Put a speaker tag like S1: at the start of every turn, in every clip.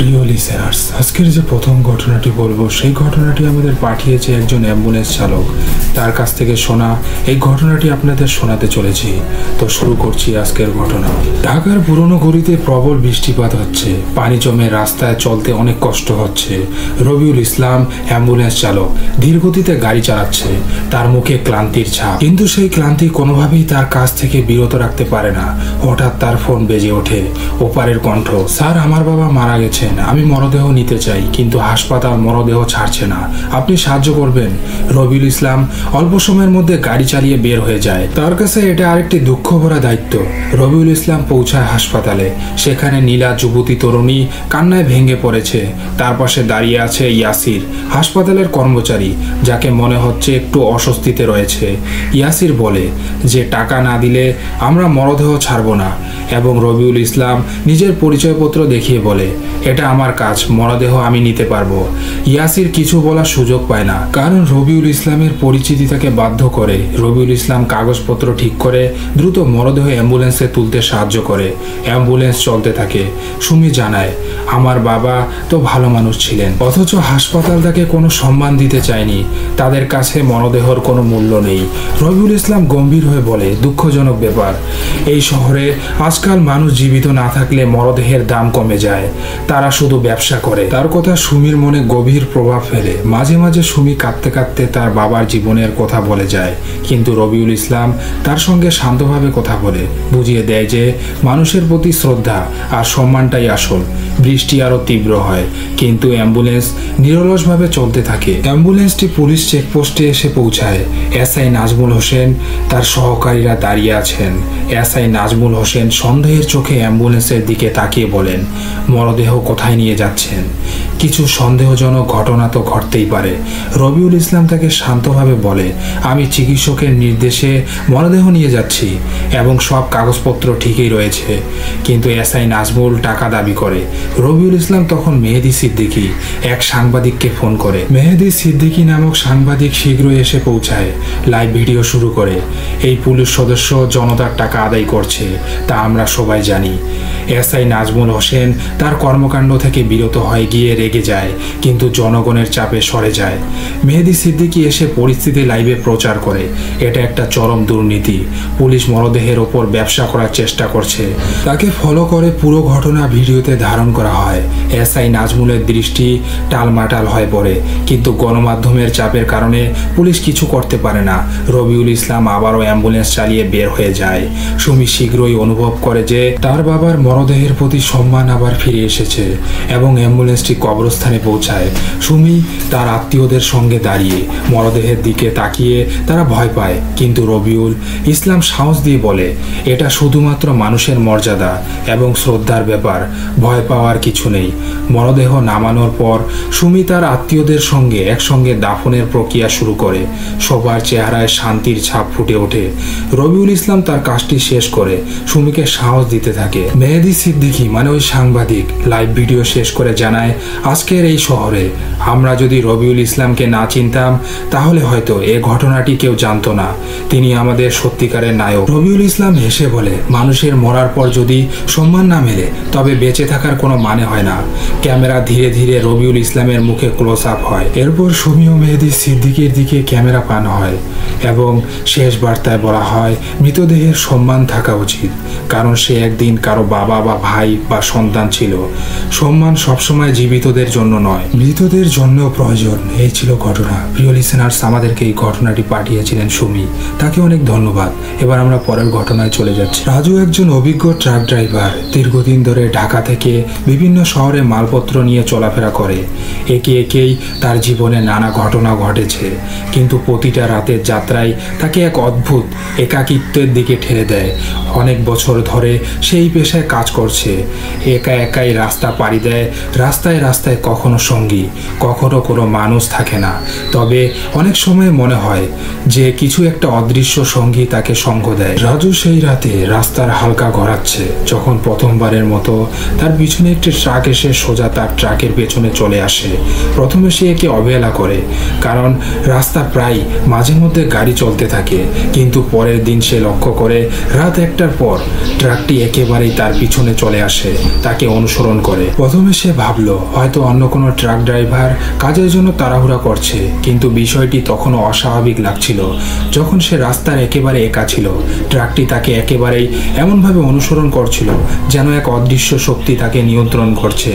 S1: প্রিয় লিসেনার্স, আজকের যে প্রথম ঘটনাটি বলবো সেই ঘটনাটি আমাদের পাঠিয়েছে একজন অ্যাম্বুলেন্স চালক। তার কাছ থেকে শোনা এই ঘটনাটি আপনাদের শোনাতে চলেছি। তো শুরু করছি আজকের ঘটনা। ঢাকার পুরনো গলিতে প্রবল বৃষ্টিপাত হচ্ছে, পানি জমে রাস্তায় চলতে অনেক কষ্ট হচ্ছে। রবিউল ইসলাম অ্যাম্বুলেন্স চালক ধীর গতিতে গাড়ি চালাচ্ছে, তার মুখে ক্লান্তির ছাপ, কিন্তু সেই ক্লান্তি কোনোভাবেই তার কাছ থেকে বিরত রাখতে পারে না। হঠাৎ তার ফোন বেজে ওঠে। ওপারের কণ্ঠ, স্যার আমার বাবা মারা গেছেন, আমি মরদেহ নিতে চাই, কিন্তু হাসপাতাল মরদেহ ছাড়ছে না, আপনি সাহায্য করবেন। রবিউল ইসলাম অল্প সময়ের মধ্যে গাড়ি চালিয়ে বের হয়ে যায়। তার কাছে এটা আরেকটি দুঃখ ভরা দায়িত্ব। রবিউল ইসলাম পৌঁছায় হাসপাতালে। সেখানে নীলা যুবতী তরুণী কান্নায় ভেঙে পড়েছে। তার পাশে দাঁড়িয়ে আছে ইয়াসির, হাসপাতালের কর্মচারী, যাকে মনে হচ্ছে একটু অস্বস্তিতে রয়েছে। ইয়াসির বলে যে টাকা না দিলে আমরা মরদেহ ছাড়ব না, এবং রবিউল ইসলাম নিজের পরিচয়পত্র দেখিয়ে বলে এটা আমার কাজ, মরদেহ আমি নিতে পারবো। ইয়াসির কিছু বলার সুযোগ পায় না, কারণ রবিউল ইসলামের পরিচিতি তাকে বাধ্য করে। রবিউল ইসলাম কাগজপত্র ঠিক করে দ্রুত মরদেহ অ্যাম্বুলেন্সে তুলতে সাহায্য করে। অ্যাম্বুলেন্স চলতে থাকে। সুমি জানায়, আমার বাবা তো ভালো মানুষ ছিলেন, অথচ হাসপাতাল তাকে কোনো সম্মান দিতে চায়নি, তাদের কাছে মরদেহর কোনো মূল্য নেই। রবিউল ইসলাম গম্ভীর হয়ে বলে, দুঃখজনক ব্যাপার, এই শহরে আজকাল মানুষ জীবিত না থাকলে মরদেহের দাম কমে যায়, তারা শুধু ব্যবসা করে। তার কথা সুমির মনে গভীর প্রভাব ফেলে। মাঝে মাঝে সুমি কাঁদতে কাঁদতে তার বাবার জীবনের কথা বলে যায়, কিন্তু রবিউল ইসলাম তার সঙ্গে শান্তভাবে কথা বলে, বুঝিয়ে দেয় যে মানুষের প্রতি শ্রদ্ধা আর সম্মানটাই আসল। বৃষ্টি আরো তীব্র হয়, কিন্তু অ্যাম্বুলেন্স নিরলসভাবে চলতে থাকে। অ্যাম্বুলেন্সটি পুলিশ চেকপোস্টে এসে পৌঁছায়। এসআই নাজমুল হোসেন তার সহকারীরা দাঁড়িয়ে আছেন। এসআই নাজমুল হোসেন সন্দেহের চোখে অ্যাম্বুলেন্সের দিকে তাকিয়ে বলেন, মরদেহ কোথায় নিয়ে যাচ্ছেন? কিছু সন্দেহজনক ঘটনা তো ঘটতেই পারে। রবিউল ইসলাম তাকে শান্তভাবে বলে, আমি চিকিৎসকের নির্দেশে মরদেহ নিয়ে যাচ্ছি এবং সব কাগজপত্র ঠিকই রয়েছে। কিন্তু এসআই নাজমুল টাকা দাবি করে। রবিউল ইসলাম তখন মেহেদি সিদ্দিকী এক সাংবাদিককে ফোন করে। মেহেদি সিদ্দিকী নামক সাংবাদিক শীঘ্রই এসে পৌঁছায়, লাইভ ভিডিও শুরু করে। এই পুলিশ সদস্য জনতার টাকা আদায় করছে, তা আমরা সবাই জানি। এসআই নাজমুল হোসেন তার কর্মকাণ্ড থেকে বিরত হয়ে গিয়ে রেগে যায়, কিন্তু জনগণের চাপে সরে যায়। মেহেদি সিদ্দিকী এসে পরিস্থিতি লাইভে প্রচার করে, এটা একটা চরম দুর্নীতি, পুলিশ মরদেহের ওপর ব্যবসা করার চেষ্টা করছে। তাকে ফলো করে পুরো ঘটনা ভিডিওতে ধারণ করা হয়। এসআই নাজমুলের দৃষ্টি টালমাটাল হয়ে পড়ে, কিন্তু গণমাধ্যমের চাপের কারণে পুলিশ কিছু করতে পারে না। রবিউল ইসলাম আবারও অ্যাম্বুলেন্স চালিয়ে বের হয়ে যায়। সুমি শীঘ্রই অনুভব করে যে তার বাবার মরদেহের প্রতি সম্মান আবার ফিরে এসেছে, এবং অ্যাম্বুলেন্সটি কবরস্থানে পৌঁছায়। সুমি তার আত্মীয়দের সঙ্গে দাঁড়িয়ে মরদেহের দিকে তাকিয়ে তারা ভয় পায়, কিন্তু রবিউল ইসলাম সাহস দিয়ে বলে, এটা শুধুমাত্র মানুষের মর্যাদা এবং শ্রদ্ধার ব্যাপার, ভয় পাওয়ার কিছু নেই। মরদেহ নামানোর পর সুমি তার আত্মীয়দের সঙ্গে একসঙ্গে দাফনের প্রক্রিয়া শুরু করে। সবার চেহারায় শান্তির ছাপ ফুটে ওঠে। রবিউল ইসলাম তার কাজটি শেষ করে সুমিকে সাহস দিতে থাকে। মেহেদি সিদ্দিকী মানে ওই সাংবাদিক লাইভ ভিডিও শেষ করে জানায়, আজকের এই শহরে আমরা যদি রবিউল ইসলামকে না চিনতাম তাহলে হয়তো এ ঘটনাটি কেউ জানতো না, তিনি আমাদের সত্যিকারের নায়ক। রবিউল ইসলাম হেসে বলে, মানুষের মরার পর যদি সম্মান না মেলে তবে বেঁচে থাকার কোনো মানে হয় না। ক্যামেরা ধীরে ধীরে রবিউল ইসলামের মুখে ক্লোজ আপ হয়। এরপর সুমি ও মেহেদি সিদ্দিকীর দিকে ক্যামেরা পান হয় এবং শেষ বার্তায় বলা হয়, মৃতদেহের সম্মান থাকা উচিত, কারণ সে একদিন কারো বাবা বা ভাই বা সন্তান ছিল। সম্মান সবসময় জীবিতদের জন্য নয়, মৃতদের জন্যও প্রয়োজন। এই ছিল ঘটনা। প্রিয় লিসেনার্স, আমাদেরকে এই ঘটনাটি পাঠিয়েছিলেন সুমি, তাকে অনেক ধন্যবাদ। এবার আমরা পরের ঘটনায় চলে যাচ্ছি। রাজু একজন অভিজ্ঞ ট্রাক ড্রাইভার, দীর্ঘদিন ধরে ঢাকা থেকে বিভিন্ন শহরে মালপত্র নিয়ে চলাফেরা করে। একে একেই তার জীবনে নানা ঘটনা ঘটেছে, কিন্তু প্রতিটা রাতের যাত্রায় তাকে এক অদ্ভুত একাকিত্বের দিকে ঠেলে দেয়। অনেক বছর ধরে সেই পেশায় কাজ করছে, একা একাই রাস্তা পাড়ি দেয়, রাস্তায় রাস্তায় রাস্তায় কখনো সঙ্গী, কখনো কোনো মানুষ থাকে না, তবে অনেক সময় মনে হয় যে কিছু একটা অদৃশ্য সঙ্গী তাকে সঙ্গ দেয়। রাজু সেই রাতে রাস্তার হালকা গড়াচ্ছে যখন প্রথমবারের মতো তার পিছনে একটি ট্রাক এসে সোজা তার ট্রাকের পেছনে চলে আসে। প্রথমে সে একে অবহেলা করে, কারণ রাস্তা প্রায় মাঝে মধ্যে গাড়ি চলতে থাকে, কিন্তু পরের দিন সে লক্ষ্য করে রাত 1টার পর ট্রাকটি একেবারেই তার পিছনে চলে আসে, তাকে অনুসরণ করে। প্রথমে সে ভাবলো হয়তো অন্য কোনো ট্রাক ড্রাইভার কাজের জন্য তাড়াহুড়া করছে, কিন্তু বিষয়টি তখনও অস্বাভাবিক লাগছিল। যখন সে রাস্তার একেবারে একা ছিল, ট্রাকটি তাকে একেবারেই এমনভাবে অনুসরণ করছিল যেন এক অদৃশ্য শক্তি তাকে নিয়ন্ত্রণ করছে।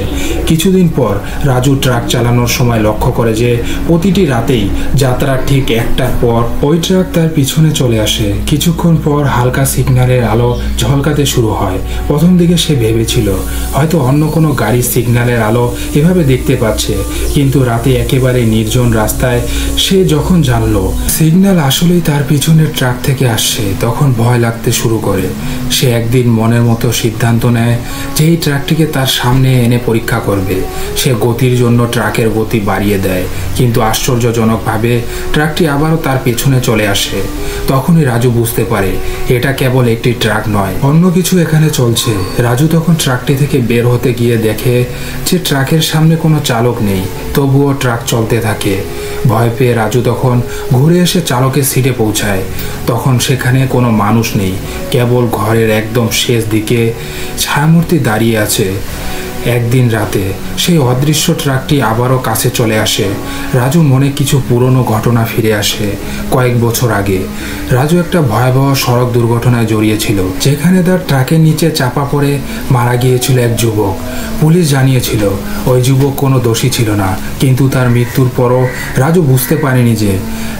S1: কিছুদিন পর রাজু ট্রাক চালানোর সময় লক্ষ্য করে যে প্রতিটি রাতেই যাত্রার ঠিক 1টার পর ওই ট্রাক তার পিছনে চলে আসে। কিছুক্ষণ পর হালকা সিগন্যালের আলো ঝলকাতে শুরু হয়। প্রথম দিকে সে ভেবেছিল হয়তো অন্য কোনো গাড়ির সিগন্যালের আলো এভাবে দেখতে পাচ্ছে, কিন্তু রাতে একেবারে নির্জন রাস্তায় সে যখন জানলো সিগন্যাল আসলেই তার পিছনের ট্রাক থেকে আসছে, তখন ভয় লাগতে শুরু করে। সে একদিন মনের মতো সিদ্ধান্ত নেয় যে এই ট্রাকটিকে তার সামনে এনে পরীক্ষা করবে। সে গতির জন্য ট্রাকের গতি বাড়িয়ে দেয়, কিন্তু আশ্চর্যজনকভাবে ট্রাকটি আবারও তার পেছনে চলে আসে। তখনই রাজু বুঝতে পারে এটা কেবল একটি ট্রাক নয়, অন্য কিছু এখানে চলছে। রাজু তখন ট্রাকটি থেকে বের হতে গিয়ে দেখে যে ট্রাকের সামনে কোনো চালক নেই, তবুও ট্রাক চলতে থাকে। ভয় পেয়ে রাজু তখন ঘুরে এসে চালকের সিটে পৌঁছায়। তখন সেখানে কোনো মানুষ নেই, কেবল ঘরের একদম শেষ দিকে ছায়ামূর্তি দাঁড়িয়ে আছে। একদিন রাতে সেই অদৃশ্য ট্রাকটি আবারও কাছে চলে আসে। রাজু মনে কিছু পুরনো ঘটনা ফিরে আসে। কয়েক বছর আগে রাজু একটা ভয়াবহ সড়ক দুর্ঘটনায় জড়িয়েছিল, যেখানে তার ট্রাকের নিচে চাপা পড়ে মারা গিয়েছিল এক যুবক। পুলিশ জানিয়েছিল ওই যুবক কোনো দোষী ছিল না, কিন্তু তার মৃত্যুর পরও রাজু বুঝতে পারেনি যে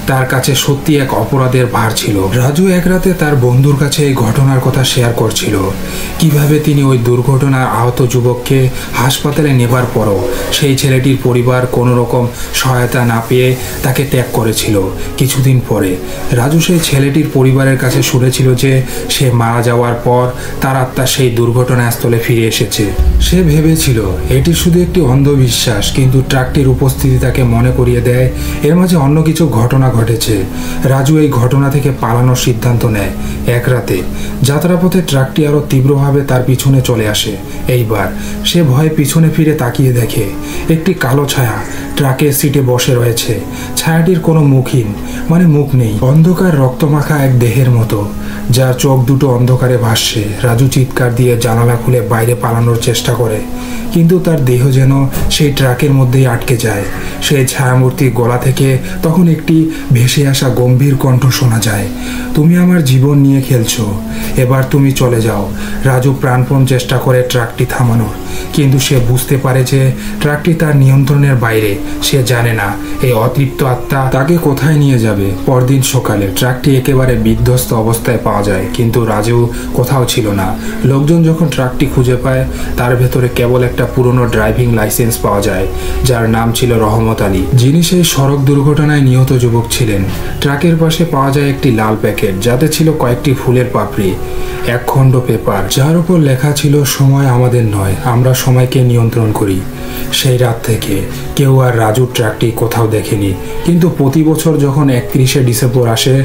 S1: তার কাছে সত্যি এক অপরাধের ভার ছিল। রাজু এক রাতে তার বন্ধুর কাছে এই ঘটনার কথা শেয়ার করছিল, কিভাবে তিনি ওই দুর্ঘটনার আহত যুবককে হাসপাতালে নেবার পরও সেই ছেলেটির পরিবার কোনো রকম সহায়তা না পেয়ে তাকে ত্যাগ করেছিল। কিছুদিন পরে রাজু সেই ছেলেটির পরিবারের কাছে শুনেছিল যে সে মারা যাওয়ার পর তার আত্মা সেই দুর্ঘটনাস্থলে ফিরে এসেছে। সে ভেবেছিল এটি শুধু একটি অন্ধবিশ্বাস, কিন্তু ট্রাকটির উপস্থিতি তাকে মনে করিয়ে দেয় এর মাঝে অন্য কিছু ঘটনা ঘটেছে। রাজু এই ঘটনা থেকে পালানোর সিদ্ধান্ত নেয়। এক রাতে যাত্রাপথে ট্রাকটি আরও তীব্রভাবে তার পিছনে চলে আসে। এইবার সে ভয়ে পিছনে ফিরে তাকিয়ে দেখে একটি কালো ছায়া ট্রাকের সিটে বসে রয়েছে। ছায়াটির কোনো মুখ নেই, অন্ধকার রক্তমাখা এক দেহের মতো, যার চোখ দুটো অন্ধকারে ভাসছে। রাজু চিৎকার দিয়ে জানালা খুলে বাইরে পালানোর চেষ্টা করে, কিন্তু তার দেহ যেন সেই ট্রাকের মধ্যেই আটকে যায়। সেই ছায়ামূর্তির গলা থেকে তখন একটি ভেসে আসা গম্ভীর কণ্ঠ শোনা যায়, তুমি আমার জীবন নিয়ে খেলছো, এবার তুমি চলে যাও। রাজু প্রাণপণ চেষ্টা করে ট্রাকটি থামানোর, কিন্তু সে বুঝতে পারে যে ট্রাকটি তার নিয়ন্ত্রণের বাইরে। সে জানে না এই অতৃপ্ত আত্মা তাকে কোথায় নিয়ে যাবে। পরদিন সকালে ট্রাকটি একেবারে বিধ্বস্ত অবস্থায় পাওয়া যায়, কিন্তু রাজু কোথাও ছিল না। লোকজন যখন ট্রাকটি খুঁজে পায়, তার ভেতরে কেবল একটা পুরনো ড্রাইভিং লাইসেন্স পাওয়া যায়, যার নাম ছিল রহমত আলী, যিনি সেই সড়ক দুর্ঘটনায় নিহত যুবক ছিলেন। ট্রাকের পাশে পাওয়া যায় একটি লাল প্যাকেট, যাতে ছিল কয়েকটি ফুলের পাপড়ি, এক খণ্ড পেপার, যার উপর লেখা ছিল সময় আমাদের নয়, আমরা সময়কে নিয়ন্ত্রণ করি। সেই রাত থেকে কেউ আর রাজুর ট্রাকটি কোথাও দেখেনি, কিন্তু প্রতি বছর যখন 31শে ডিসেম্বর আসে,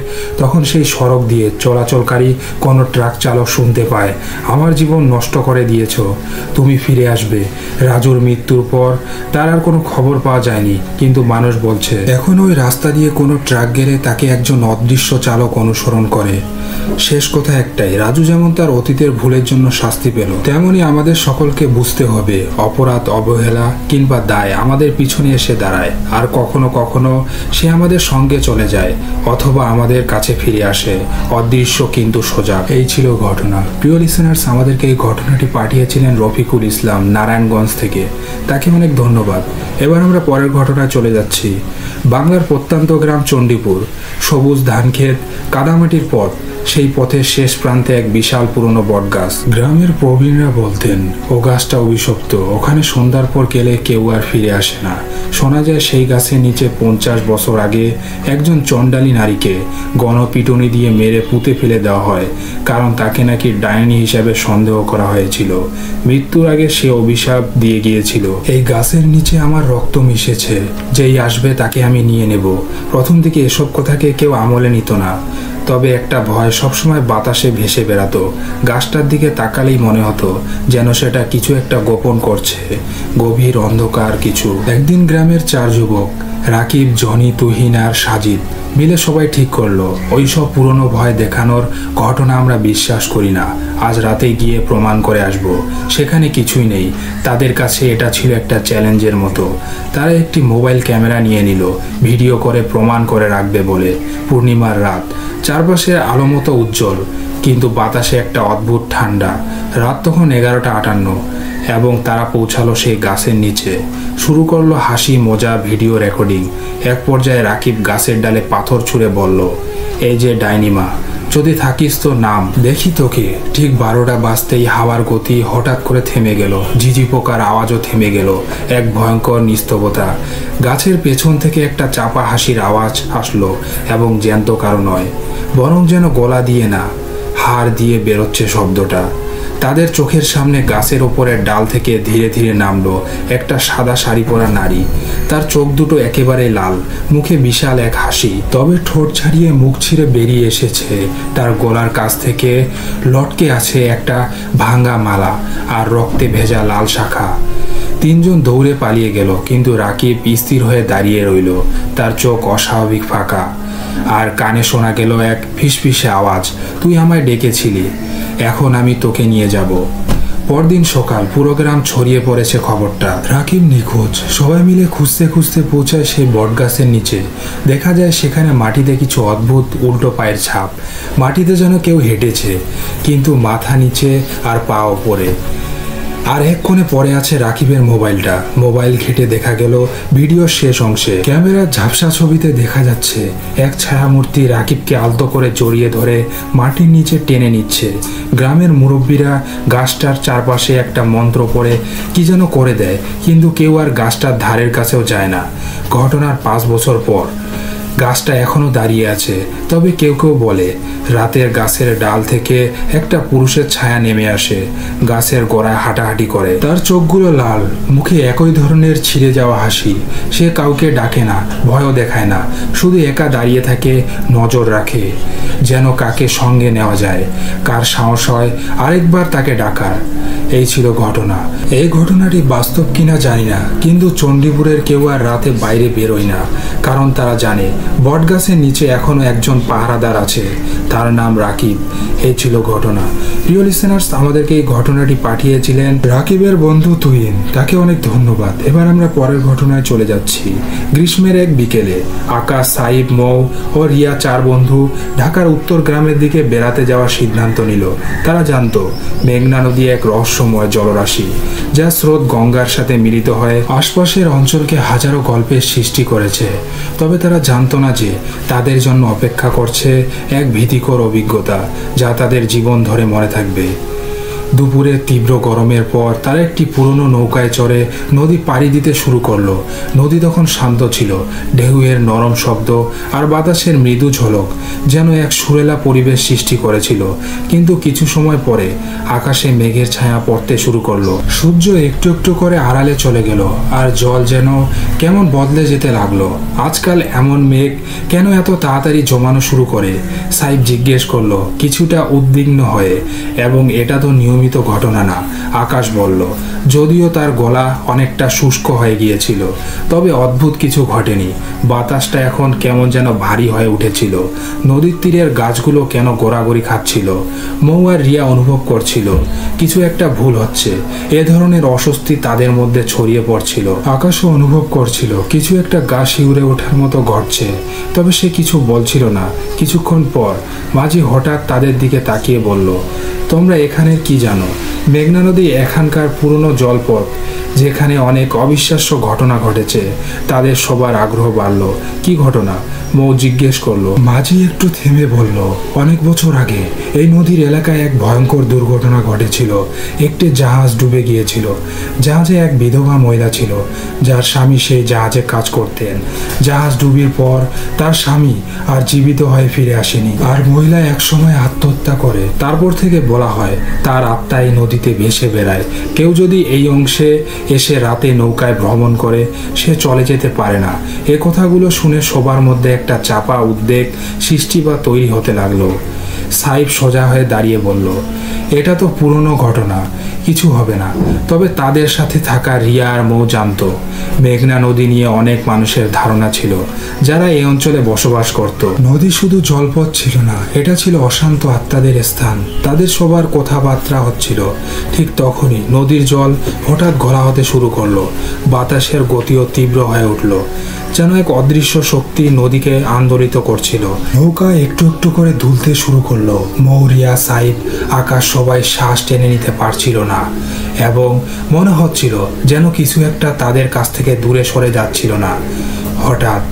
S1: তখন সেই সড়ক দিয়ে চলাচলকারী কোনো ট্রাক চালক শুনতে পায়, আমার জীবন নষ্ট করে দিয়েছ, তুমি ফিরে আসবে। রাজুর মৃত্যুর পর তার আর কোনো খবর পাওয়া যায়নি, কিন্তু মানুষ বলছে এখন ওই রাস্তা দিয়ে কোনো ট্রাক গেলে তাকে একজন অদৃশ্য চালক অনুসরণ করে। শেষ কথা একটাই, রাজু যেমন তার অতীতের ভুলের জন্য শাস্তি পেল, তেমনি আমাদের সকলকে বুঝতে হবে অপরাধ, অবহেলা কিংবা দায় আমাদের পিছনে এসে দাঁড়ায়, আর কখনো কখনো সে আমাদের সঙ্গে চলে যায় অথবা আমাদের কাছে ফিরে আসে, অদৃশ্য কিন্তু সজাগ। এই ছিল ঘটনা। প্রিয় লিসেনার্স, আমাদেরকে এই ঘটনাটি পাঠিয়েছিলেন রফিকুল ইসলাম, নারায়ণগঞ্জ থেকে। তাকে অনেক ধন্যবাদ। এবার আমরা পরের ঘটনায় চলে যাচ্ছি। বাংলার প্রত্যন্ত গ্রাম চণ্ডীপুর, সবুজ ধানক্ষেত, কাদামাটির পথ। সেই পথের শেষ প্রান্তে এক বিশাল পুরনো বটগাছ। গ্রামের প্রবীণরা বলতেন ও গাছটা অভিশপ্ত, ওখানে সন্ধ্যার পর গেলে কেউ আর ফিরে আসে না। শোনা যায় সেই গাছের নিচে 50 বছর আগে একজন চণ্ডালী নারীকে গণপিটুনি দিয়ে মেরে পুঁতে ফেলে দেওয়া হয়, কারণ তাকে নাকি ডাইনি হিসাবে সন্দেহ করা হয়েছিল। মৃত্যুর আগে সে অভিশাপ দিয়ে গিয়েছিল, এই গাছের নিচে আমার রক্ত মিশেছে, যেই আসবে তাকে আমি নিয়ে নেব। প্রথম দিকে এসব কথাকে কেউ আমলে নিত না, তবে একটা ভয় সবসময় বাতাসে ভেসে বেড়াতো। গাছটার দিকে তাকালেই মনে হতো যেন সেটা কিছু একটা গোপন করছে, গভীর অন্ধকার কিছু। একদিন গ্রামের 4 যুবক, রাকিব, জনি, তুহিন আর সাজিদ মিলে সবাই ঠিক করলো ওই সব পুরনো ভয় দেখানোর ঘটনা আমরা বিশ্বাস করি না। আজ রাতে গিয়ে প্রমাণ করে আসব সেখানে কিছুই নেই। তাদের কাছে এটা ছিল একটা চ্যালেঞ্জের মতো। তারা একটি মোবাইল ক্যামেরা নিয়ে নিল, ভিডিও করে প্রমাণ করে রাখবে বলে। পূর্ণিমার রাত, চারপাশে আলো মতো উজ্জ্বল, কিন্তু বাতাসে একটা অদ্ভুত ঠান্ডা। রাত তখন 11:58 এবং তারা পৌঁছালো সেই গাছের নিচে। শুরু করলো হাসি, মজা, ভিডিও রেকর্ডিং। এক পর্যায়ে রাকিব গাছের ডালে পাথর ছুঁড়ে বলল, এই যে ডাইনিমা, যদি থাকিস তো নাম, দেখি তোকে। ঠিক 12টা বাজতেই হাওয়ার গতি হঠাৎ করে থেমে গেল, ঝিঝি পোকার আওয়াজও থেমে গেল। এক ভয়ঙ্কর নিস্তবতা। গাছের পেছন থেকে একটা চাপা হাসির আওয়াজ আসলো, এবং জ্যান্ত কারো নয়, বরং যেন গলা দিয়ে না, হাড় দিয়ে বেরোচ্ছে শব্দটা। তাদের চোখের সামনে গাছের ওপরের ডাল থেকে ধীরে ধীরে নামলো একটা সাদা শাড়ি পরা নারী। তার চোখ দুটো একেবারে লাল, মুখে বিশাল এক হাসি, তবে ঠোঁট ছাড়িয়ে মুখ ছিঁড়ে বেরিয়ে এসেছে। তার গলার কাছ থেকে লটকে আছে একটা ভাঙা মালা আর রক্তে ভেজা লাল শাখা। 3 জন দৌড়ে পালিয়ে গেল, কিন্তু রাকিব স্থির হয়ে দাঁড়িয়ে রইল, তার চোখ অস্বাভাবিক ফাঁকা। আর কানে শোনা গেল এক ফিসফিসে আওয়াজ, তুই আমায় ডেকেছিলি, এখন আমি তোকে নিয়ে যাব। পরদিন সকাল, পুরো গ্রাম ছড়িয়ে পড়েছে খবরটা, রাকিব নিখোঁজ। সবাই মিলে খুঁজতে খুঁজতে পৌঁছায় সেই বটগাছের নিচে। দেখা যায় সেখানে মাটিতে কিছু অদ্ভুত উল্টো পায়ের ছাপ, মাটিতে যেন কেউ হেঁটেছে, কিন্তু মাথা নিচে আর পা ওপরে। আর এক কোণে পড়ে আছে রাকিবের মোবাইলটা। মোবাইল ঘেটে দেখা গেল ভিডিওর শেষ অংশে ক্যামেরার ঝাপসা ছবিতে দেখা যাচ্ছে এক ছায়ামূর্তি রাকিবকে আলতো করে জড়িয়ে ধরে মাটির নিচে টেনে নিচ্ছে। গ্রামের মুরব্বীরা গাছটার চারপাশে একটা মন্ত্র পড়ে কি যেন করে দেয়, কিন্তু কেউ আর গাছটার ধারের কাছেও যায় না। ঘটনার 5 বছর পর গাছটা এখনো দাঁড়িয়ে আছে, তবে কেউ কেউ বলে রাতের গাছের ডাল থেকে একটা পুরুষের ছায়া নেমে আসে, গাছের গোড়ায় হাঁটাহাঁটি করে। তার চোখগুলো লাল, মুখে একই ধরনের ছিঁড়ে যাওয়া হাসি। সে কাউকে ডাকে না, ভয়ও দেখায় না, শুধু একা দাঁড়িয়ে থাকে, নজর রাখে, যেন কাকে সঙ্গে নেওয়া যায়, কার সাহস হয় আরেকবার তাকে ডাকার। এই ছিল ঘটনা। এই ঘটনাটি বাস্তব কিনা জানি না, কিন্তু চণ্ডীপুরের কেউ আর রাতে বাইরে বেরোয় না, কারণ তারা জানে বটগাছের নিচে এখনো একজন পাহারাদার আছে, তার নাম রাকিব। এই ছিল ঘটনা। প্রিয় লিসেনার্স, আমাদেরকে এই ঘটনাটি পাঠিয়েছিলেন রাকিবের বন্ধু তুহিন, তাকে অনেক ধন্যবাদ। এবার আমরা পরের ঘটনায় চলে যাচ্ছি। গ্রীষ্মের এক বিকেলে আকাশ, সাইব, মৌ ও রিয়া 4 বন্ধু ঢাকার উত্তর গ্রামের দিকে বেড়াতে যাওয়ার সিদ্ধান্ত নিল। তারা জানতো মেঘনা নদী এক রহস্যময় জলরাশি, যা স্রোত গঙ্গার সাথে মিলিত হয়ে আশপাশের অঞ্চলকে হাজারো গল্পের সৃষ্টি করেছে। তবে তারা জানতো না যে তাদের জন্য অপেক্ষা করছে এক ভীতিকর অভিজ্ঞতা, যা তাদের জীবন ধরে মনে থাকবে। দুপুরে তীব্র গরমের পর তারা একটি পুরনো নৌকায় চড়ে নদী পাড়ি দিতে শুরু করলো। নদী তখন শান্ত ছিল, ঢেউয়ের নরম শব্দ আর বাতাসের মৃদু ঝলক যেন এক সুরেলা পরিবেশ সৃষ্টি করেছিল। কিন্তু কিছু সময় পরে আকাশে মেঘের ছায়া পড়তে শুরু করলো। সূর্য একটু একটু করে আড়ালে চলে গেল, আর জল যেন কেমন বদলে যেতে লাগলো। আজকাল এমন মেঘ কেন এত তাড়াতাড়ি জমানো শুরু করে? সাইব জিজ্ঞেস করলো কিছুটা উদ্বিগ্ন হয়ে। এবং এটা তো নিয়মিত ঘটনা না, আকাশ বলল, যদিও তার গলা অনেকটা শুষ্ক হয়ে গিয়েছিল। তবে অদ্ভুত কিছু ঘটেনি। বাতাসটা এখন কেমন যেন ভারী হয়ে উঠেছিল। নদীর তীরের গাছগুলো কেন গোড়াগড়ি খাচ্ছিল। মৌ আর রিয়া অনুভব করছিল কিছু একটা ভুল হচ্ছে। এ ধরনের অস্বস্তি তাদের মধ্যে ছড়িয়ে পড়ছিল। আকাশও অনুভব করছিল কিছু একটা গা শিউরে ওঠার মতো ঘটছে, তবে সে কিছু বলছিল না। কিছুক্ষণ পর মাঝি হঠাৎ তাদের দিকে তাকিয়ে বলল, তোমরা এখানের কি জানো? মেঘনা নদী এখানকার পুরনো জলপথ, যেখানে অনেক অবিশ্বাস্য ঘটনা ঘটেছে। তাদের সবার আগ্রহ বাড়ল। কি ঘটনা? মৌ জিজ্ঞেস করলো। মাঝি একটু থেমে বলল, অনেক বছর আগে এই নদীর এলাকায় এক ভয়ঙ্কর দুর্ঘটনা ঘটেছিল। একটি জাহাজ ডুবে গিয়েছিল। জাহাজে এক বিধবা মহিলা ছিল, যার স্বামী সেই জাহাজে কাজ করতেন। জাহাজ ডুবির পর তার স্বামী আর জীবিত হয়ে ফিরে আসেনি, আর মহিলা একসময় আত্মহত্যা করে। তারপর থেকে বলা হয় তার আত্মা এই নদীতে ভেসে বেড়ায়। কেউ যদি এই অংশে এসে রাতে নৌকায় ভ্রমণ করে, সে চলে যেতে পারে না। এ কথাগুলো শুনে সবার মধ্যে একটা চাপা উদ্বেগ সৃষ্টি বা তৈরি হতে লাগলো। সাইফ সোজা হয়ে দাঁড়িয়ে বলল, এটা তো পুরনো ঘটনা, কিছু হবে না। তবে তাদের সাথে থাকা রিয়া আর মৌ জানতো মেঘনা নদী নিয়ে অনেক মানুষের ধারণা ছিল, যারা এই অঞ্চলে বসবাস করত। নদী শুধু জলপথ ছিল না, এটা ছিল অশান্ত আত্মাদের স্থান। তাদের সবার কথাবার্তা হচ্ছিল। ঠিক তখনই নদীর জল হঠাৎ ঘোলা হতে শুরু করলো। বাতাসের গতিও তীব্র হয়ে উঠল, যেন এক অদৃশ্য শক্তি নদীকে আন্দোলিত করছিল। নৌকা একটু একটু করে দুলতে শুরু করলো। মৌরিয়া, সাইফ, আকাশ সবাই শ্বাস টেনে নিতে পারছিল না, এবং মনে হচ্ছিল যেন কিছু একটা তাদের কাছ থেকে দূরে সরে যাচ্ছিল না। হঠাৎ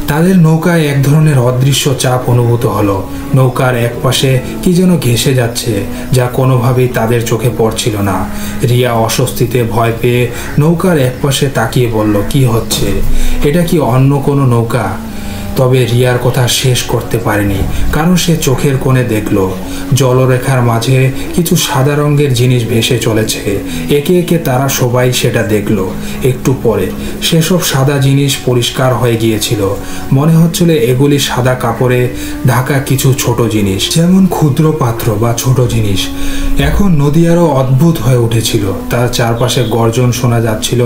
S1: তাদের নৌকায় এক ধরনের অদৃশ্য চাপ অনুভূত হলো। নৌকার এক পাশে কি যেন ঘেঁষে যাচ্ছে, যা কোনোভাবেই তাদের চোখে পড়ছিল না। রিয়া অস্বস্তিতে ভয় পেয়ে নৌকার এক পাশে তাকিয়ে বলল, কি হচ্ছে? এটা কি অন্য কোনো নৌকা? তবে রিয়ার কথা শেষ করতে পারেনি, কারণ সে চোখের কোণে দেখল জলরেখার মাঝে কিছু সাদা রঙের জিনিস ভেসে চলেছে। একে একে তারা সবাই সেটা দেখল। একটু পরে সেসব সাদা জিনিস পরিষ্কার হয়ে গিয়েছিল। মনে হচ্ছিল এগুলি সাদা কাপড়ে ঢাকা কিছু ছোট জিনিস, যেমন ক্ষুদ্র পাত্র বা ছোট জিনিস। এখন নদী আরো অদ্ভুত হয়ে উঠেছিল। তার চারপাশে গর্জন শোনা যাচ্ছিল,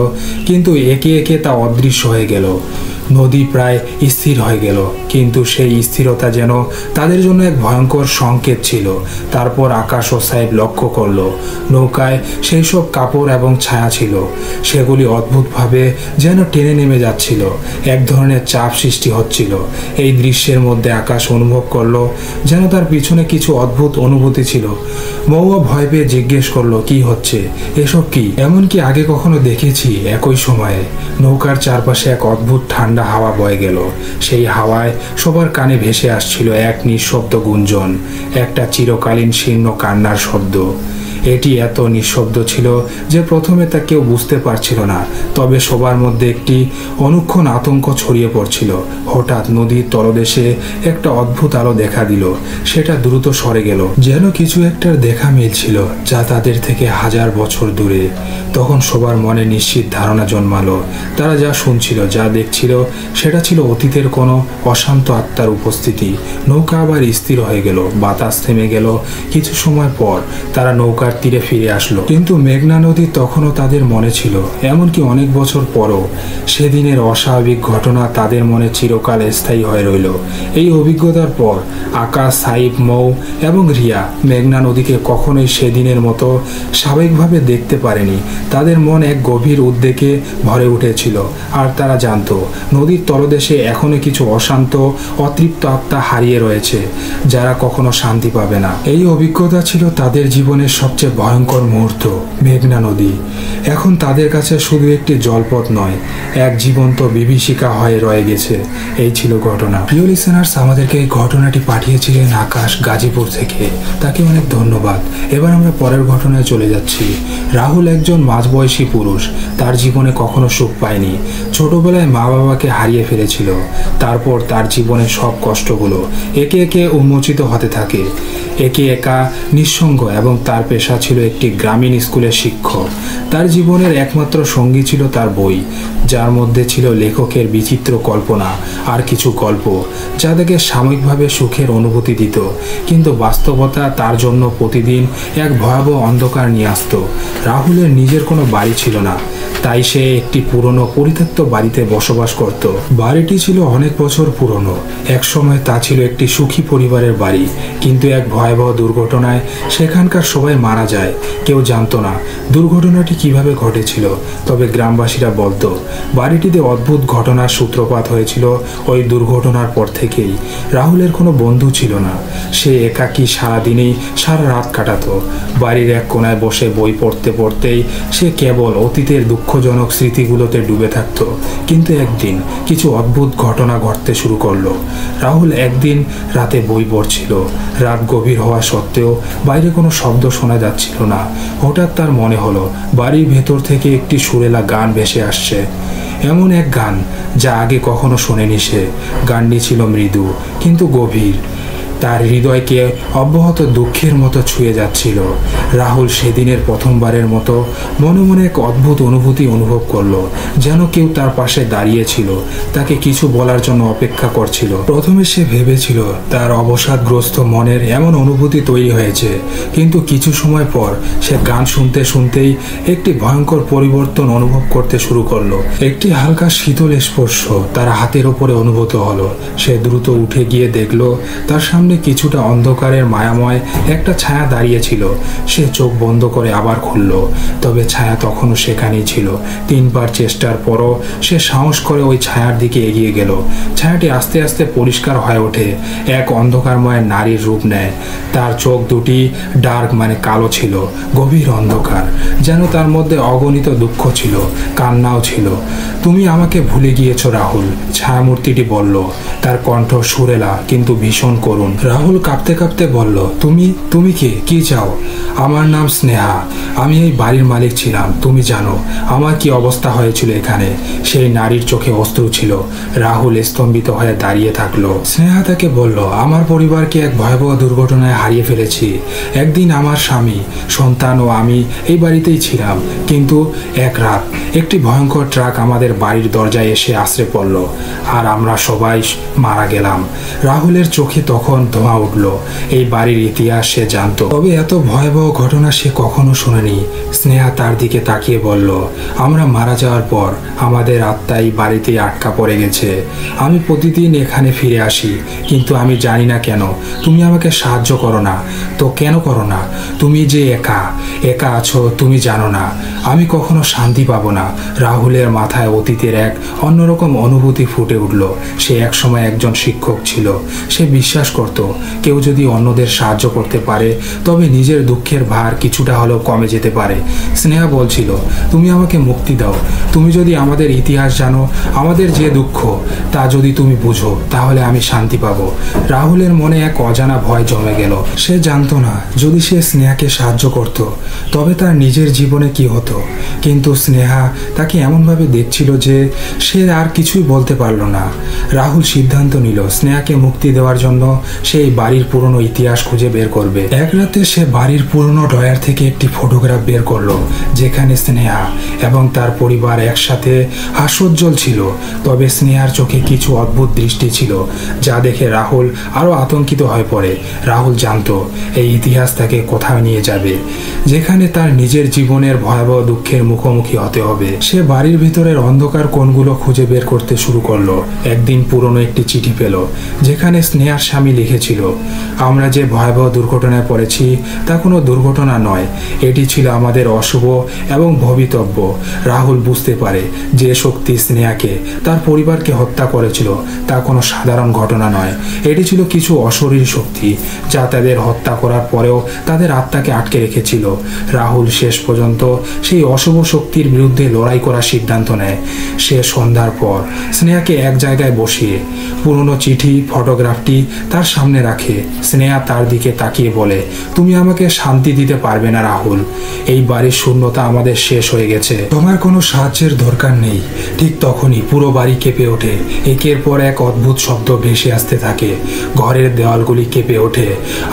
S1: কিন্তু একে একে তা অদৃশ্য হয়ে গেল। নদী প্রায় স্থির হয়ে গেল, কিন্তু সেই স্থিরতা যেন তাদের জন্য এক ভয়ঙ্কর সংকেত ছিল। তারপর আকাশ ও সাইফ লক্ষ্য করল নৌকায় সেই সব কাপড় এবং ছায়া ছিল। সেগুলি অদ্ভুতভাবে যেন টেনে নেমে যাচ্ছিল। এক ধরনের চাপ সৃষ্টি হচ্ছিল। এই দৃশ্যের মধ্যে আকাশ অনুভব করল যেন তার পিছনে কিছু অদ্ভুত অনুভূতি ছিল। মৌয়া ভয় পেয়ে জিজ্ঞেস করলো, কি হচ্ছে? এসব কি? এমনকি আগে কখনো দেখেছি? একই সময়ে নৌকার চারপাশে এক অদ্ভুত ঠান্ডা হাওয়া বয়ে গেল। সেই হাওয়ায় সবার কানে ভেসে আসছিল এক নিঃশব্দ গুঞ্জন, একটা চিরকালীন শীর্ণ কান্নার শব্দ। এটি এত নিঃশব্দ ছিল যে প্রথমে তা কেউ বুঝতে পারছিল না, তবে সবার মধ্যে একটি অনুক্ষণ আতঙ্ক ছড়িয়ে পড়ছিল। হঠাৎ নদীর তলদেশে একটা অদ্ভুত আলো দেখা দিল। সেটা দ্রুত সরে গেল, যেন কিছু একটার দেখা মিলছিল যা তাদের থেকে হাজার বছর দূরে। তখন সবার মনে নিশ্চিত ধারণা জন্মালো, তারা যা শুনছিল, যা দেখছিল, সেটা ছিল অতীতের কোনো অশান্ত আত্মার উপস্থিতি। নৌকা আবার স্থির হয়ে গেল, বাতাস থেমে গেল। কিছু সময় পর তারা নৌকার তীরে ফিরে আসলো, কিন্তু মেঘনা নদী তখনও তাদের মনে ছিল। এমনকি অনেক বছর পরও সেদিনের অস্বাভাবিক ঘটনা তাদের মনে চিরকাল স্থায়ী হয়ে রইল। এই অভিজ্ঞতার পর আকাশ, সাইফ, মৌ এবং রিয়া মেঘনা নদীকে কখনোই সেদিনের মতো স্বাভাবিকভাবে দেখতে পারেনি। তাদের মন এক গভীর উদ্বেগে ভরে উঠেছিল, আর তারা জানত নদীর তলদেশে এখনো কিছু অশান্ত, অতৃপ্ত আত্মা হারিয়ে রয়েছে, যারা কখনো শান্তি পাবে না। এই অভিজ্ঞতা ছিল তাদের জীবনের সবচেয়ে ভয়ঙ্কর মুহূর্ত। মেঘনা নদী এখন তাদের কাছে শুধু একটি জলপথ নয়, এক জীবন্ত বিভীষিকা হয়ে রয়ে গেছে। এই ছিল ঘটনা। প্রিয় লিসেনার্স, আমাদেরকে এই ঘটনাটি পাঠিয়েছিলেন আকাশ গাজীপুর থেকে, তাকে অনেক ধন্যবাদ। এবার আমরা পরের ঘটনায় চলে যাচ্ছি। রাহুল একজন মাঝবয়সী পুরুষ। তার জীবনে কখনো সুখ পায়নি। ছোটবেলায় মা বাবাকে হারিয়ে ফেলেছিল। তারপর তার জীবনের সব কষ্টগুলো একে একে উন্মোচিত হতে থাকে। একে একা, নিঃসঙ্গ, এবং তার পেশা ছিল একটি গ্রামীণ স্কুলের শিক্ষক। তার জীবনের একমাত্র সঙ্গী ছিল তার বই, যার মধ্যে ছিল লেখকের বিচিত্র কল্পনা আর কিছু গল্প যা তাকে সাময়িকভাবে সুখের অনুভূতি দিত, কিন্তু বাস্তবতা তার জন্য প্রতিদিন এক ভয়াবহ অন্ধকার নিয়ে আসত। রাহুলের নিজের কোনো বাড়ি ছিল না, তাই সে একটি পুরনো পরিত্যক্ত বাড়িতে বসবাস করত। বাড়িটি ছিল অনেক বছর পুরনো। একসময় তা ছিল একটি সুখী পরিবারের বাড়ি, কিন্তু এক ভয়াবহ দুর্ঘটনায় সেখানকার সবাই মারা যায়। কেউ জানতো না দুর্ঘটনাটি কিভাবে ঘটেছিল, তবে গ্রামবাসীরা বলতো বাড়িটিতে অদ্ভুত ঘটনার সূত্রপাত হয়েছিল ওই দুর্ঘটনার পর থেকেই। রাহুলের কোনো বন্ধু ছিল না, সে একাকী সারাদিনেই সারা রাত কাটাতো। বাড়ির এক কোনায় বসে বই পড়তে পড়তেই সে কেবল অতীতের দুঃখজনক স্মৃতিগুলোতে ডুবে থাকত। কিন্তু একদিন কিছু অদ্ভুত ঘটনা ঘটতে শুরু করলো। রাহুল একদিন রাতে বই পড়ছিল। রাত গভীর হওয়া সত্ত্বেও বাইরে কোনো শব্দ শোনা যাচ্ছিল না। হঠাৎ তার মনে হলো বাড়ির ভেতর থেকে একটি সুরেলা গান ভেসে আসছে, এমন এক গান যা আগে কখনো শোনেনি সে। গানটি ছিল মৃদু কিন্তু গভীর, তার হৃদয়কে অব্যাহত দুঃখের মতো ছুঁয়ে যাচ্ছিল। রাহুল সেদিনের প্রথমবারের মতো মনে মনে এক অদ্ভুত অনুভূতি অনুভব করলো, যেন কেউ তার পাশে দাঁড়িয়েছিল, তাকে কিছু বলার জন্য অপেক্ষা করছিল। প্রথমে সে ভেবেছিল তার অবসাদগ্রস্ত মনের এমন অনুভূতি তৈরি হয়েছে, কিন্তু কিছু সময় পর সে গান শুনতে শুনতেই একটি ভয়ঙ্কর পরিবর্তন অনুভব করতে শুরু করলো। একটি হালকা শীতল স্পর্শ তার হাতের ওপরে অনুভূত হলো। সে দ্রুত উঠে গিয়ে দেখলো তার সামনে কিছুটা অন্ধকারের মায়াময় একটা ছায়া দাঁড়িয়েছিল। সে চোখ বন্ধ করে আবার খুলল, তবে ছায়া তখনও সেখানেই ছিল। 3 বার চেষ্টার পরও সে সাহস করে ওই ছায়ার দিকে এগিয়ে গেল। ছায়াটি আস্তে আস্তে পরিষ্কার হয়ে ওঠে, এক অন্ধকারময় নারীর রূপ নেয়। তার চোখ দুটি ডার্ক কালো ছিল, গভীর অন্ধকার, যেন তার মধ্যে অগণিত দুঃখ ছিল, কান্নাও ছিল। তুমি আমাকে ভুলে গিয়েছ রাহুল, ছায়ামূর্তিটি বলল। তার কণ্ঠ সুরেলা কিন্তু ভীষণ করুণ। রাহুল কাঁপতে কাঁপতে বলল, তুমি কি চাও? আমার নাম স্নেহা, আমি এই বাড়ির মালিক ছিলাম। তুমি জানো আমার কি অবস্থা হয়েছিল এখানে। সেই নারীর চোখে অশ্রু ছিল। রাহুল স্তম্ভিত হয়ে দাঁড়িয়ে থাকলো। স্নেহা তাকে বলল, আমার পরিবারকে এক ভয়াবহ দুর্ঘটনায় হারিয়ে ফেলেছি। একদিন আমার স্বামী, সন্তান ও আমি এই বাড়িতেই ছিলাম, কিন্তু এক রাত একটি ভয়ঙ্কর ট্রাক আমাদের বাড়ির দরজায় এসে আশ্রে পড়ল, আর আমরা সবাই মারা গেলাম। রাহুলের চোখে তখন ধোঁয়া উঠল। এই বাড়ির ইতিহাস সে জানত, তবে এত ভয়াবহ ঘটনা সে কখনো শোনেনি। স্নেহা তার দিকে তাকিয়ে বলল, আমরা মারা যাওয়ার পর আমাদের আত্মা এই বাড়িতেই আটকা পড়ে গেছে। আমি প্রতিদিন এখানে ফিরে আসি, কিন্তু আমি জানি না কেন তুমি আমাকে সাহায্য করো না। তো কেন করো না? তুমি যে একা আছো, তুমি জানো না আমি কখনো শান্তি পাবো না। রাহুলের মাথায় অতীতের এক অন্যরকম অনুভূতি ফুটে উঠল। সে একসময় একজন শিক্ষক ছিল। সে বিশ্বাস করত কেউ যদি অন্যদের সাহায্য করতে পারে তবে নিজের দুঃখের ভার কিছুটা হলেও কমে যেতে পারে। স্নেহা বলছিল, তুমি আমাকে মুক্তি দাও। তুমি যদি আমাদের ইতিহাস জানো, আমাদের যে দুঃখ তা যদি তুমি বুঝো, তাহলে আমি শান্তি পাবো। রাহুলের মনে এক অজানা ভয় জমে গেল। সে জানতো না যদি সে স্নেহাকে সাহায্য করত তবে তার নিজের জীবনে কি হতো। কিন্তু স্নেহা তাকে এমনভাবে দেখছিল যে সে আর কিছুই বলতে পারল না। রাহুল সিদ্ধান্ত নিল স্নেহাকে মুক্তি দেওয়ার জন্য সেই বাড়ির পুরনো ইতিহাস খুঁজে বের করবে। এক রাতে সে বাড়ির পুরনো ড্রয়ার থেকে একটি ফটোগ্রাফ বের করলো, যেখানে স্নেহা এবং তার পরিবার একসাথে হাস্যোজ্জ্বল ছিল। তবে স্নেহার চোখে কিছু অদ্ভুত দৃষ্টি ছিল, যা দেখে রাহুল আরো আতঙ্কিত হয়ে পড়ে। রাহুল জানতো এই ইতিহাস তাকে কোথাও নিয়ে যাবে, যেখানে তার নিজের জীবনের ভয়াবহ দুঃখের মুখোমুখি হতে হবে। সে বাড়ির ভিতরের অন্ধকার কোণগুলো খুঁজে বের করতে শুরু করলো। একদিন পুরনো একটি চিঠি পেল, যেখানে স্নেহার স্বামী লিখেছিল, আমরা যে ভয়াবহ দুর্ঘটনায় পড়েছি তা কোনো দুর্ঘটনা নয়, এটি ছিল আমাদের অশুভ এবং ভবিতব্য। রাহুল বুঝতে পারে যে শক্তি স্নেহাকে, তার পরিবারকে হত্যা করেছিল তা কোনো সাধারণ ঘটনা নয়। এটি ছিল কিছু অশরীরী শক্তি যা তাদের হত্যা করার পরেও তাদের আত্মাকে আটকে রেখেছিল। রাহুল শেষ পর্যন্ত সেই অশুভ শক্তির বিরুদ্ধে লড়াই করার সিদ্ধান্ত নেয়। সে সন্ধ্যার পর স্নেহাকে এক জায়গায় বসিয়ে পুরনো চিঠি ফটোগ্রাফটি তার সামনে রাখে। স্নেহা তার দিকে তাকিয়ে বলে, তুমি আমাকে শান্তি দিতে পারবে না রাহুল। এই বাড়ির শূন্যতা আমাদের শেষ হয়ে গেছে, তোমার কোনো সাহায্যের দরকার নেই। ঠিক তখনই পুরো বাড়ি কেঁপে ওঠে। একের পর এক অদ্ভুত শব্দ ভেসে আসতে থাকে। ঘরের দেওয়ালগুলি কেঁপে ওঠে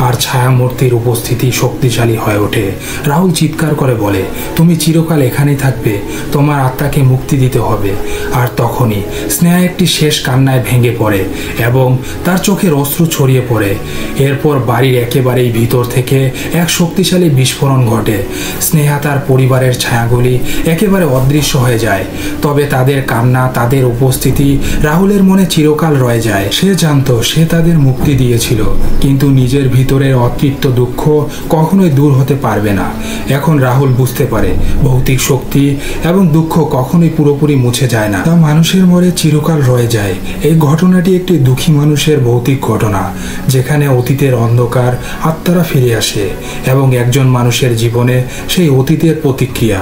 S1: আর ছায়ামূর্তির উপস্থিতি শক্তিশালী হয়ে ওঠে। রাহুল চিৎকার করে বলে, তুমি চিরকাল এখানেই থাকবে, তোমার আত্মাকে মুক্তি দিতে হবে। আর তখনই স্নেহা একটি শেষ কান্নায় ভেঙে পড়ে এবং তার চোখের অশ্রু ছড়িয়ে পড়ে। এরপর বাড়ির একেবারেই ভিতর থেকে এক শক্তিশালী বিস্ফোরণ ঘটে। স্নেহা তার পরিবারের ছায়াগুলি একেবারে অদৃশ্য হয়ে যায়, তবে তাদের কান্না, তাদের উপস্থিতি রাহুলের মনে চিরকাল রয়ে যায়। সে জানতো সে তাদের মুক্তি দিয়েছিল, কিন্তু নিজের ভিতরের অতৃপ্ত দুঃখ কখনোই দূর হতে পারবে না। এখন রাহুল বুঝতে পারে ভৌতিক শক্তি এবং দুঃখ কখনোই পুরোপুরি পুরোপুরি মুছে যায় না, তা মানুষের মনে চিরকাল রয়ে যায়। এই ঘটনাটি একটি দুঃখী মানুষের ভৌতিক ঘটনা, যেখানে অতীতের অন্ধকার আত্মারা ফিরে আসে এবং একজন মানুষের জীবনে সেই অতীতের প্রতিক্রিয়া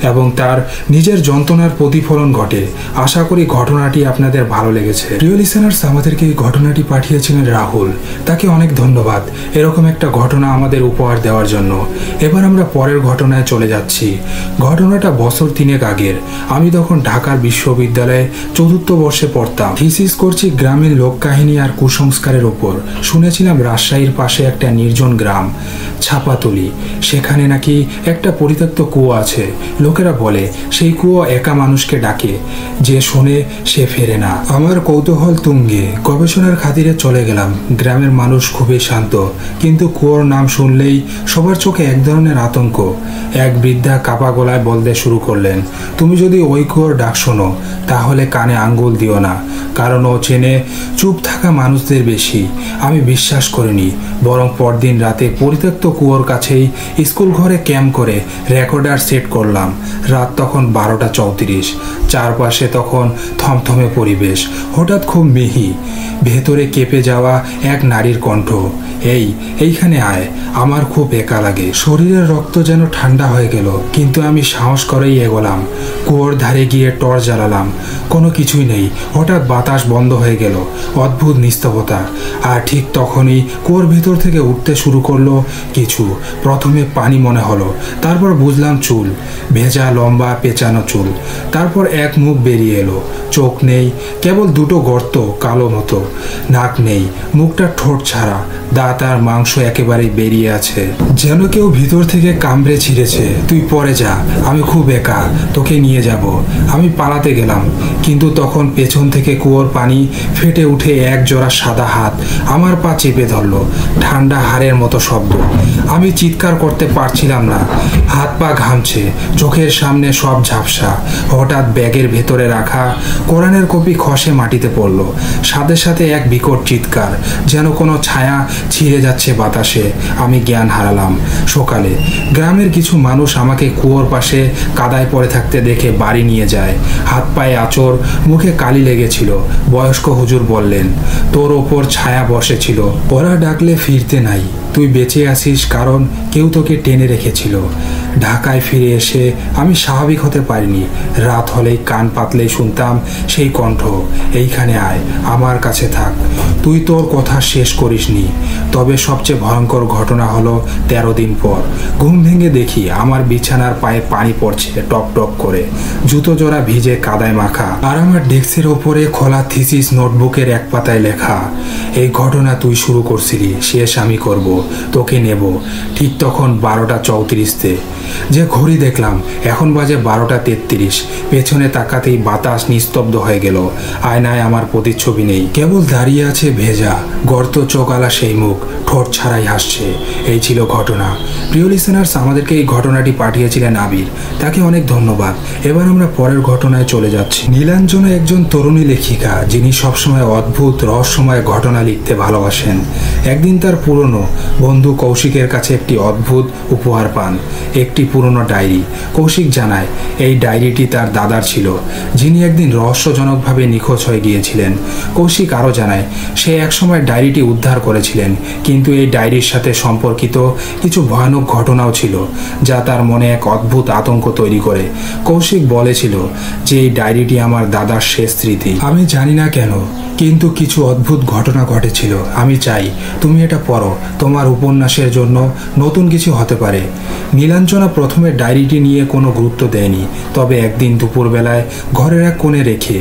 S1: এবং তার নিজের যন্ত্রণার প্রতিফলন ঘটে। আশা করি ঘটনাটি আপনাদের ভালো লেগেছে। প্রিয় লিসেনার্স, আমাদেরকে এই ঘটনাটি পাঠিয়েছিলেন রাহুল, তাকে অনেক ধন্যবাদ এরকম একটা ঘটনা আমাদের উপহার দেওয়ার জন্য। এবার আমরা পরের ঘটনায় চলে যাচ্ছি। ঘটনাটা বছর 3 আগের। আমি তখন ঢাকার বিশ্ববিদ্যালয়ে 4র্থ বর্ষে পড়তাম। থিসিস করছি গ্রামের লোককাহিনী আর কুসংস্কারের ওপর। শুনেছিলাম রাজশাহীর পাশে একটা নির্জন গ্রাম ছাপাতলি, সেখানে নাকি একটা পরিত্যক্ত কুয়ো আছে। লোকেরা বলে সেই কুয়ো একা মানুষকে ডাকে, যে শোনে সে ফেরে না। আমার কৌতূহল তুঙ্গে গবেষণার খাতিরে চলে গেলাম। গ্রামের মানুষ খুবই শান্ত, কিন্তু কুয়োর নাম শুনলেই সবার চোখে এক ধরনের আতঙ্ক। এক বৃদ্ধা কাপা গলায় বলতে শুরু করলেন, তুমি যদি ওই কুয়োর ডাক শোনো তাহলে কানে আঙ্গুল দিও না, কারণ ও চেনে চুপ থাকা মানুষদের বেশি। আমি বিশ্বাস করিনি, বরং পরদিন রাতে পরিত্যক্ত কুয়োর কাছেই স্কুল ঘরে ক্যাম্প করে রেকর্ডার সেট করলাম। রাত তখন 12:34। চারপাশে তখন থমথমে পরিবেশ। হঠাৎ খুব মিহি, ভেতরে কেঁপে যাওয়া এক নারীর কণ্ঠ, এইখানে আয়, আমার খুব একা লাগে। শরীরের রক্ত যেন ঠান্ডা হয়ে গেল, কিন্তু আমি সাহস করেই এগোলাম। কুয়োর ধারে গিয়ে টর্চ জ্বালালাম, কোনো কিছুই নেই। হঠাৎ বাতাস বন্ধ হয়ে গেল, অদ্ভুত নিস্তবতা। আর ঠিক তখনই কুয়োর ভেতর থেকে উঠতে শুরু করলো কিছু। প্রথমে পানি মনে হলো, তারপর বুঝলাম চুল, ভেজা লম্বা পেঁচানো চুল। তারপর এক মুখ বেরিয়ে এলো, চোখ নেই, কেবল দুটো গর্ত কালো মতো। নাক নেই, মুখটা ঠোঁট ছাড়া, দাঁত আর মাংস একেবারে বেরিয়ে আছে, যেন কেউ ভিতর থেকে কামড়ে ছিঁড়েছে। তুই পরে যা, আমি খুব একা, তোকে নিয়ে যাব। আমি পালাতে গেলাম, কিন্তু তখন পেছন থেকে কুয়োর পানি ফেটে উঠে এক জোড়া সাদা হাত আমার পা চেপে ধরলো। ঠান্ডা হাড়ের মতো শব্দ। আমি চিৎকার করতে পারছিলাম না, হাত পা ঘামছে, চোখের সামনে সব ঝাপসা। হঠাৎ ব্যাগের ভেতরে রাখা কোরআনের কপি খসে মাটিতে পড়ল। সাথে সাথে এক বিকট চিৎকার, যেন কোনো ছায়া ছিঁড়ে যাচ্ছে বাতাসে। আমি জ্ঞান হারালাম। সকালে গ্রামের কিছু মানুষ আমাকে কুয়োর পাশে কাদায় পড়ে থাকতে দেখে বাড়ি নিয়ে যায়। হাত পায়ে আঁচড়, মুখে কালি লেগেছিল। বয়স্ক হুজুর বললেন, তোর ওপর ছায়া বসেছিল, ওরা ডাকলে ফিরতে নাই। তুই বেঁচে আছিস কারণ কেউ তোকে টেনে রেখেছিল। ঢাকায় ফিরে এসে আমি স্বাভাবিক হতে পারিনি। রাত হলেই কান পাতলেই শুনতাম সেই কণ্ঠ, এইখানে আয়, আমার কাছে থাক। তুই তোর কথা শেষ করিসনি। তবে সবচেয়ে ভয়ঙ্কর ঘটনা হলো 13 দিন পর। ঘুম ভেঙে দেখি আমার বিছানার পায়ে পানি পড়ছে টপ টপ করে, জুতো জোড়া ভিজে কাদায় মাখা, আর আমার ডেস্কের ওপরে খোলা থিসিস নোটবুকের এক পাতায় লেখা, এই ঘটনা তুই শুরু করছিলি, শেষ আমি করব, তোকে নেব। ঠিক তখন 12:34-তে যে ঘড়ি দেখলাম, এখন বাজে 12:33। পেছনে তাকাতেই বাতাস নিস্তব্ধ হয়ে গেল। আয়নায় আমার প্রতিচ্ছবি নেই, কেবল দাঁড়িয়ে আছে ভেজা গর্ত চোখালা সেই মুখ, ঠোঁট ছাড়াই হাসছে। এই ছিল ঘটনা। প্রিয় লিসেনার্স, আমাদেরকে এই ঘটনাটি পাঠিয়েছিলেন আবির, তাকে অনেক ধন্যবাদ। এবার আমরা পরের ঘটনায় চলে যাচ্ছি। নীলাঞ্জনা একজন তরুণী লেখিকা, যিনি সবসময় অদ্ভুত রহস্যময় ঘটনা লিখতে ভালোবাসেন। একদিন তার পুরনো বন্ধু কৌশিকের কাছে একটি অদ্ভুত উপহার পান, একটি পুরনো ডায়েরি। কৌশিক জানায় এই ডায়েরিটি তার দাদার ছিল, যিনি একদিন রহস্যজনকভাবে নিখোঁজ হয়ে গিয়েছিলেন। কৌশিক আরও জানায় সে একসময় ডায়েরিটি উদ্ধার করেছিলেন, কিন্তু এই ডায়েরির সাথে সম্পর্কিত কিছু ভয়ানক ঘটনাও ছিল, যা তার মনে এক অদ্ভুত আতঙ্ক তৈরি করে। কৌশিক বলেছিল যে এই ডায়েরিটি আমার দাদার শেষ স্মৃতি। আমি জানি না কেন, কিন্তু কিছু অদ্ভুত ঘটনা ঘটেছিল। আমি চাই তুমি এটা পড়ো, তোমার উপন্যাসের জন্য নতুন কিছু হতে পারে। নীলাঞ্জনা প্রথমে ডায়েরিটি নিয়ে কোনো গুরুত্ব দেয়নি, তবে একদিন দুপুরবেলায় ঘরের এক কোণে রেখে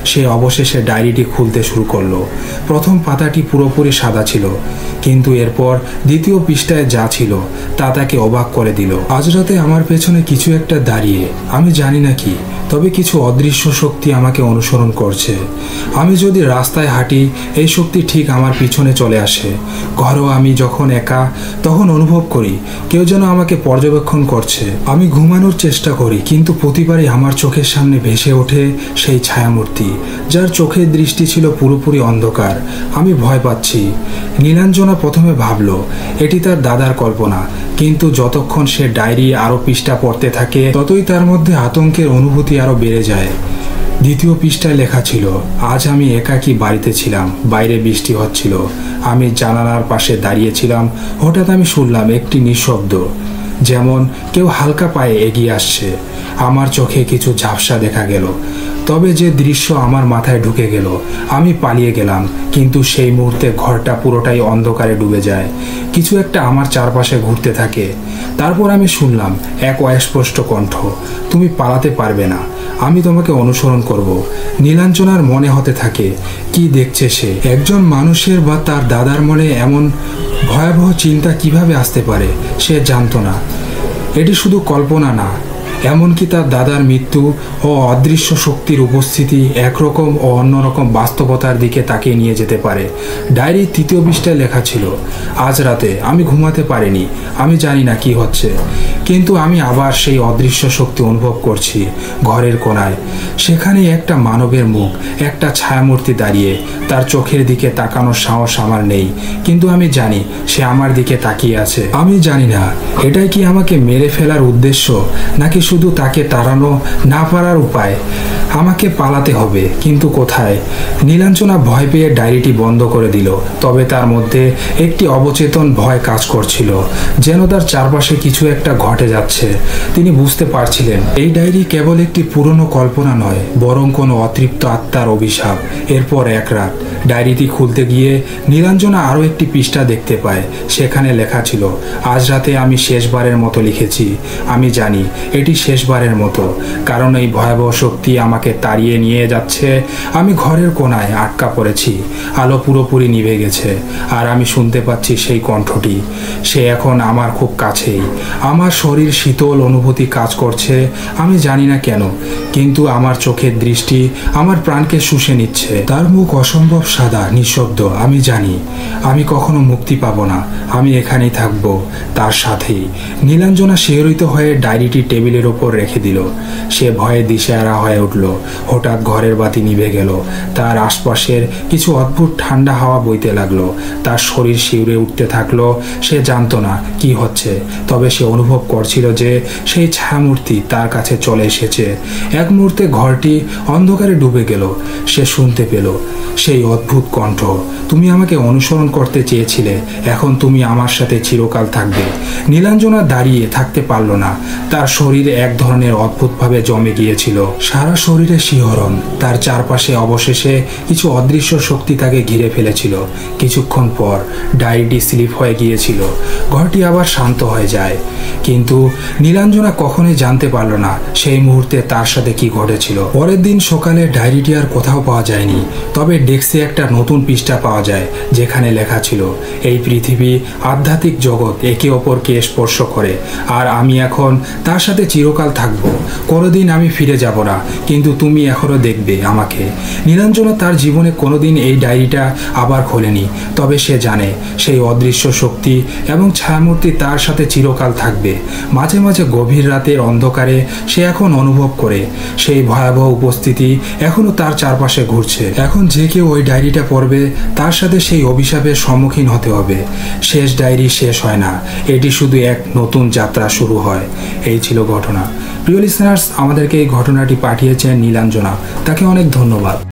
S1: সে অবশেষে ডায়েরিটি খুলতে শুরু করলো। প্রথম পাতাটি পুরোপুরি সাদা ছিল, কিন্তু এরপর দ্বিতীয় পৃষ্ঠায় যা ছিল তা তাকে অবাক করে দিল। আজ রাতে আমার পেছনে কিছু একটা দাঁড়িয়ে, আমি জানি না কি, তবে কিছু অদৃশ্য শক্তি আমাকে অনুসরণ করছে। আমি যদি রাস্তায় হাঁটি, এই শক্তি ঠিক আমার পিছনে চলে আসে। ঘরেও আমি যখন একা, তখন অনুভব করি কেউ যেন আমাকে পর্যবেক্ষণ করছে। আমি ঘুমানোর চেষ্টা করি, কিন্তু প্রতিবারই আমার চোখের সামনে ভেসে ওঠে সেই ছায়ামূর্তি, যার চোখের দৃষ্টি ছিল পুরোপুরি অন্ধকার। আমি ভয় পাচ্ছি। নীলাঞ্জনা প্রথমে ভাবল এটি তার দাদার কল্পনা, কিন্তু যতক্ষণ সে ডায়েরি আরও পৃষ্ঠা পড়তে থাকে, ততই তার মধ্যে আতঙ্কের অনুভূতি আরও বেড়ে যায়। দ্বিতীয় পৃষ্ঠায় লেখা ছিল, আজ আমি একাকী বাড়িতে ছিলাম, বাইরে বৃষ্টি হচ্ছিল, আমি জানালার পাশে দাঁড়িয়েছিলাম। হঠাৎ আমি শুনলাম একটি নিঃশব্দ, যেমন কেউ হালকা পায়ে এগিয়ে আসছে। আমার চোখে কিছু ঝাপসা দেখা গেল, তবে যে দৃশ্য আমার মাথায় ঢুকে গেল, আমি পালিয়ে গেলাম। কিন্তু সেই মুহূর্তে ঘরটা পুরোটাই অন্ধকারে ডুবে যায়। কিছু একটা আমার চারপাশে ঘুরতে থাকে। তারপর আমি শুনলাম এক অস্পষ্ট কণ্ঠ, তুমি পালাতে পারবে না, আমি তোমাকে অনুসরণ করব। নীলাঞ্জনার মনে হতে থাকে, কি দেখছে সে? একজন মানুষের বা তার দাদার মনে এমন ভয়াবহ চিন্তা কিভাবে আসতে পারে সে জানতো না। এটি শুধু কল্পনা না, এমনকি তার দাদার মৃত্যু ও অদৃশ্য শক্তির উপস্থিতি একরকম ও অন্যরকম বাস্তবতার দিকে তাকে নিয়ে যেতে পারে। ডায়েরির তৃতীয় পৃষ্ঠায় লেখা ছিল, আজ রাতে আমি ঘুমাতে পারিনি, আমি জানি না কি হচ্ছে, কিন্তু আমি আবার সেই অদৃশ্য শক্তি অনুভব করছি। ঘরের কোণায় সেখানে একটা মানবের মুখ, একটা ছায়ামূর্তি দাঁড়িয়ে, তার চোখের দিকে তাকানোর সাহস আমার নেই, কিন্তু আমি জানি সে আমার দিকে তাকিয়ে আছে। আমি জানি না এটাই কি আমাকে মেরে ফেলার উদ্দেশ্য, নাকি শুধু তাকে তাড়ানো না পারার উপায়। আমাকে পালাতে হবে, কিন্তু কোথায়? নীলাঞ্জনা ভয় পেয়ে ডায়েরিটি বন্ধ করে দিল, তবে তার মধ্যে একটি অবচেতন ভয় কাজ করছিল, যেন তার চারপাশে কিছু একটা ঘটে যাচ্ছে। তিনি বুঝতে পারছিলেন এই ডায়েরি কেবল একটি পুরনো কল্পনা নয়, বরং কোনো অতৃপ্ত আত্মার অভিশাপ। এরপর এক রাত ডায়েরিটি খুলতে গিয়ে নীলাঞ্জনা আরও একটি পৃষ্ঠা দেখতে পায়। সেখানে লেখা ছিল, আজ রাতে আমি শেষবারের মতো লিখেছি। আমি জানি এটি শেষবারের মতো, কারণ এই ভয়াবহ শক্তি আমাকে তাড়িয়ে নিয়ে যাচ্ছে। আমি ঘরের কোণায় আটকা পড়েছি, আলো পুরোপুরি নিভে গেছে, আর আমি শুনতে পাচ্ছি সেই কণ্ঠটি। সে এখন আমার খুব কাছেই। আমার শরীর শীতল অনুভূতি কাজ করছে, আমি জানি না কেন, কিন্তু আমার চোখের দৃষ্টি আমার প্রাণকে শুষে নিচ্ছে। তার মুখ অসম্ভব সাদা, নিঃশব্দ। আমি জানি আমি কখনো মুক্তি পাবো না, আমি এখানেই থাকবো তার সাথেই। নীলাঞ্জনা শিহরিত হয়ে ডায়েরিটি টেবিলের ওপর রেখে দিল। সে ভয়ে দিশেহারা হয়ে উঠল। হঠাৎ ঘরের বাতি নিভে গেল। তার আশপাশের কিছু অদ্ভুত ঠান্ডা হাওয়া বইতে লাগলো। তার শরীর শিউরে উঠতে থাকলো। সে জানতো না কি হচ্ছে, তবে সে অনুভব করছিল যে সেই ছায়ামূর্তি তার কাছে চলে এসেছে। এক মুহূর্তে ঘরটি অন্ধকারে ডুবে গেল। সে শুনতে পেল সেই অদ্ভুত কণ্ঠ, তুমি আমাকে অনুসরণ করতে চেয়েছিলে, এখন তুমি আমার সাথে চিরকাল থাকবে। নীলাঞ্জনা দাঁড়িয়ে থাকতে পারল না। তার শরীর এক ধরনের অদ্ভুতভাবে জমে গিয়েছিল, সারা শরীরে শিহরণ। তার চারপাশে অবশেষে কিছু অদৃশ্য শক্তি তাকে ঘিরে ফেলেছিল। কিছুক্ষণ পর ডায়েরিটি স্লিপ হয়ে গিয়েছিল। ঘরটি আবার শান্ত হয়ে যায়, কিন্তু নীলাঞ্জনা কখনোই জানতে পারল না সেই মুহূর্তে তার সাথে কি ঘটেছিল। পরের দিন সকালে ডায়েরিটি আর কোথাও পাওয়া যায়নি, তবে ডেস্কে একটা নতুন পৃষ্ঠা পাওয়া যায়, যেখানে লেখা ছিল, এই পৃথিবী, আধ্যাত্মিক জগৎ একে অপরকে স্পর্শ করে, আর আমি এখন তার সাথে চিরকাল থাকবো। কোনোদিন আমি ফিরে যাব না, কিন্তু তুমি এখনো দেখবে আমাকে। নীলাঞ্জনা তার জীবনে কোনোদিন এই ডায়েরিটা আবার খোলেনি, তবে সে জানে সেই অদৃশ্য শক্তি এবং ছায়ামূর্তি তার সাথে চিরকাল থাকবে। মাঝে মাঝে গভীর রাতের অন্ধকারে সে এখন অনুভব করে সেই ভয়াবহ উপস্থিতি এখনো তার চারপাশে ঘুরছে। এখন যে কেউ ওই ডায়েরিটা পড়বে তার সাথে সেই অভিশাপের সম্মুখীন হতে হবে। শেষ ডায়েরি শেষ হয় না, এটি শুধু এক নতুন যাত্রা শুরু হয়। এই ছিল ঘটনা। প্রিয় লিসনার্স, আমাদেরকে এই ঘটনাটি পাঠিয়েছেন নীলাঞ্জনা, তাকে অনেক ধন্যবাদ।